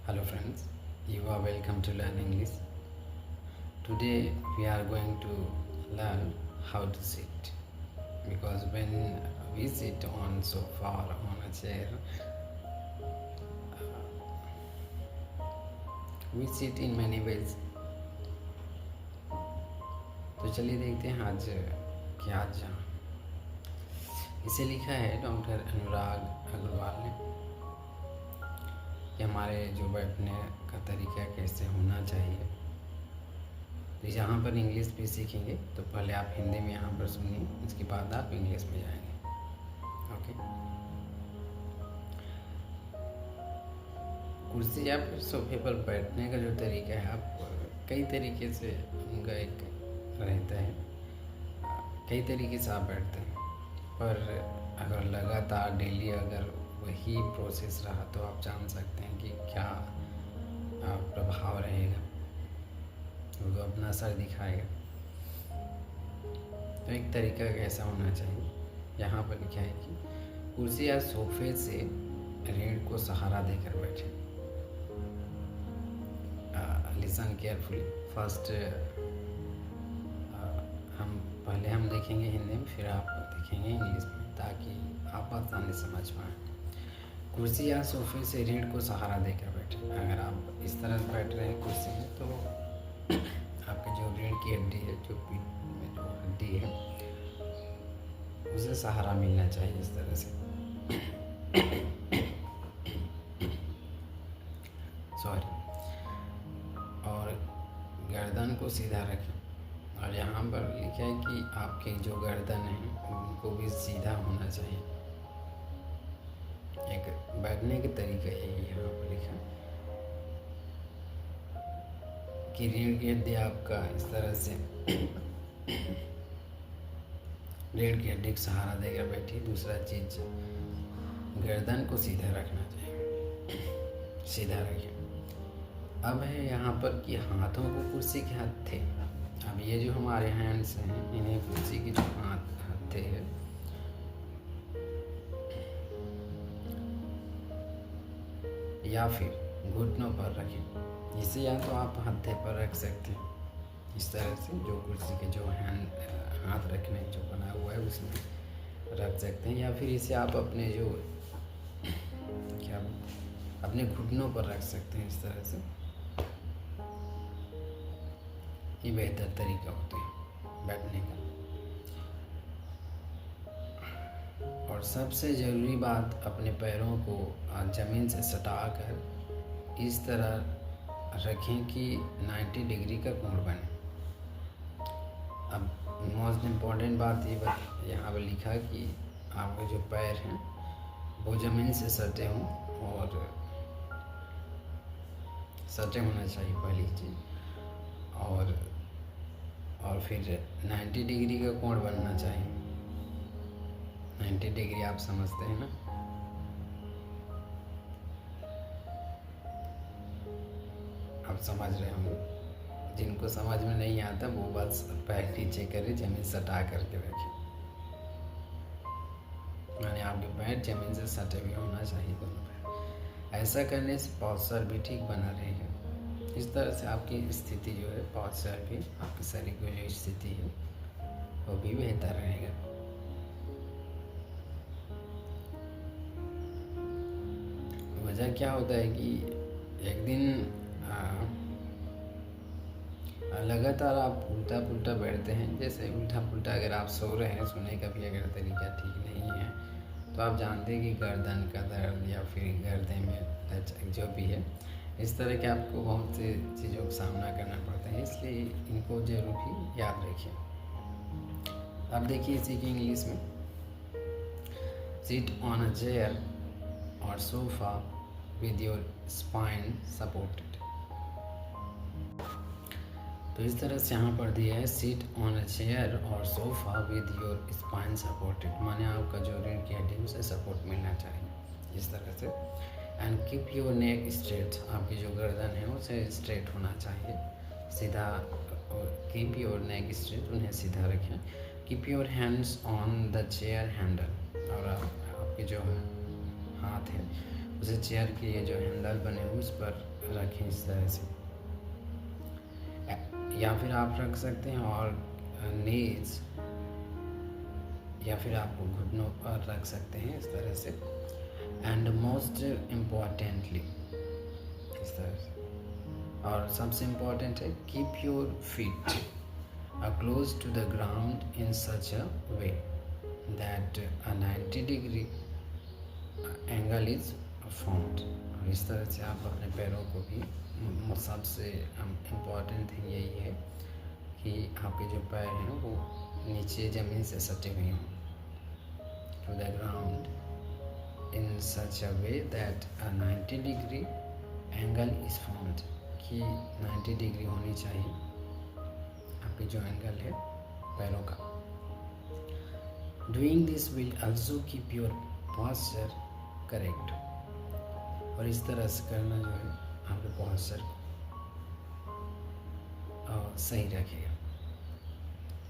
Hello friends, you are welcome to Learn English. Today we are going to learn how to sit, because when we sit on sofa or on a chair, we sit in many ways. तो चलिए देखते हैं आज क्या जान। इसे लिखा है डॉक्टर अनुराग अग्रवाल ने कि हमारे जो बैठने का तरीका कैसे होना चाहिए। तो यहाँ पर इंग्लिश भी सीखेंगे, तो पहले आप हिंदी में यहाँ पर सुनिए, इसके बाद आप इंग्लिश में जाएंगे। ओके। कुर्सी या फिर सोफे पर बैठने का जो तरीका है, आप कई तरीके से उनका एक रहता है, कई तरीके से आप बैठते हैं, पर अगर लगातार डेली अगर वही प्रोसेस रहा तो आप जान सकते हैं कि क्या प्रभाव रहेगा, वो अपना असर दिखाएगा। तो एक तरीका कैसा होना चाहिए, यहाँ पर लिखा है कि कुर्सी या सोफे से रीढ़ को सहारा देकर बैठे। Listen carefully. फर्स्ट हम देखेंगे हिंदी में, फिर आप देखेंगे इंग्लिश में, ताकि आप आसानी समझ पाएँ। कुर्सी या सोफे से रीढ़ को सहारा देकर बैठे। अगर आप इस तरह से बैठ रहे हैं कुर्सी में, तो आपके जो रीढ़ की हड्डी है, जो पीठ में जो हड्डी है, उसे सहारा मिलना चाहिए इस तरह से। सॉरी। और गर्दन को सीधा रखें। और यहाँ पर लिखा है कि आपके जो गर्दन है उनको भी सीधा होना चाहिए। एक बैठने के तरीका है यहाँ पर लिखा कि रीढ़ की हड्डी आपका इस तरह से रीढ़ की हड्डी का सहारा देकर बैठिए। दूसरा चीज, गर्दन को सीधा रखना चाहिए, सीधा रखिए। अब है यहाँ पर कि हाथों को कुर्सी के हत्थे, अब ये जो हमारे हैंड्स हैं, इन्हें कुर्सी के जो हत्थे हैं, या फिर घुटनों पर रखें। इसे या तो आप हत्थे पर रख सकते हैं इस तरह से, जो कुर्सी के जो हाथ रखने जो बना हुआ है उसमें रख सकते हैं, या फिर इसे आप अपने जो अपने घुटनों पर रख सकते हैं इस तरह से। ये बेहतर तरीका होता है बैठने का। और सबसे ज़रूरी बात, अपने पैरों को ज़मीन से सटाकर इस तरह रखें कि 90 डिग्री का कोण बने। अब मोस्ट इम्पॉर्टेंट बात ये यहाँ पर लिखा कि आपके जो पैर हैं वो ज़मीन से सटे हों, और सटे होना चाहिए पहली चीज़। और फिर 90 डिग्री का कोण बनना चाहिए। 90 डिग्री आप समझते हैं ना। आप समझ रहे होंगे। जिनको समझ में नहीं आता वो बस पैर नीचे करें, जमीन सटा करके रखें, यानी आपके पैर जमीन से सटे हुए होना चाहिए, दोनों पैर। ऐसा करने से पॉस्चर भी ठीक बना रहेगा। इस तरह से आपकी स्थिति जो है, पॉस्चर भी, आपके शरीर की जो स्थिति है वो भी बेहतर रहेगा। वजह क्या होता है कि एक दिन लगातार आप उल्टा पुल्टा बैठते हैं। जैसे उल्टा पुल्टा अगर आप सो रहे हैं, सोने का भी अगर तरीका ठीक नहीं है, तो आप जानते हैं कि गर्दन का दर्द या फिर गर्दन में जो भी है, इस तरह के आपको बहुत से चीज़ों का सामना करना पड़ता है। इसलिए इनको जरूर ही याद रखिए। अब देखिए इसी की इंग्लिश में, सिट ऑन अ चेयर और sofa with your spine supported. तो इस तरह से यहाँ पर दिया है, सीट ऑन अ चेयर और sofa with your spine supported, माने आपका जो रीढ़ की हड्डी उसे सपोर्ट मिलना चाहिए इस तरह से। And keep your neck straight, आपकी जो गर्दन है उसे स्ट्रेट होना चाहिए, सीधा। कीप योर नेक स्ट्रेट, उन्हें सीधा रखें। Keep your hands on the chair handle, और आपके जो हाथ है उसे चेयर के ये जो हैंडल बने हुए उस पर रखें इस तरह से, या फिर आप रख सकते हैं और नीज या फिर आप घुटनों पर रख सकते हैं इस तरह से। एंड मोस्ट इम्पॉर्टेंटली इस तरह से, और सबसे इम्पॉर्टेंट है keep your feet close to the ground in such a way that a 90 degree angle is found. और इस तरह से आप अपने पैरों को भी, सबसे इम्पॉर्टेंट थिंग यही है कि आपके जो पैर हैं वो नीचे ज़मीन से सटे हुए हों, to the ground in such a way that a 90 degree angle is found, कि 90 डिग्री होनी चाहिए आपकी जो एंगल है पैरों का। Doing this will also keep your posture correct, और इस तरह से करना जो है आपके पॉस्चर को सही रखेगा।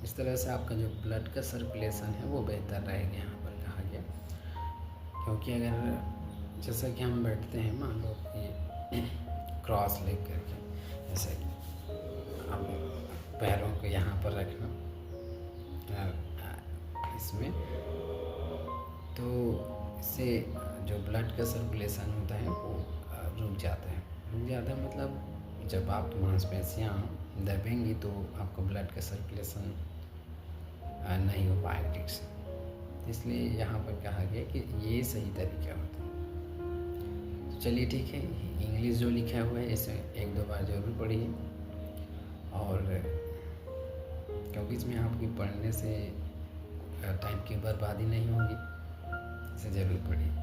इस तरह से आपका जो ब्लड का सर्कुलेशन है वो बेहतर रहेगा, यहाँ पर कहा गया। क्योंकि अगर जैसा कि हम बैठते हैं, मान लो कि क्रॉस लेग करके, जैसे कि हम पैरों को यहाँ पर रखना इसमें, तो इससे जो ब्लड का सर्कुलेशन होता है वो रुक जाता है। मतलब जब आप मांसपेशियाँ दबेंगी तो आपको ब्लड का सर्कुलेशन नहीं हो पाएगा ठीक से। इसलिए यहाँ पर कहा गया कि ये सही तरीका होता है। तो चलिए ठीक है, इंग्लिश जो लिखा हुआ है इसे 1-2 बार ज़रूर पढ़िए, और क्योंकि इसमें आपकी पढ़ने से टाइम की बर्बादी नहीं होगी, इसे ज़रूर पढ़िए।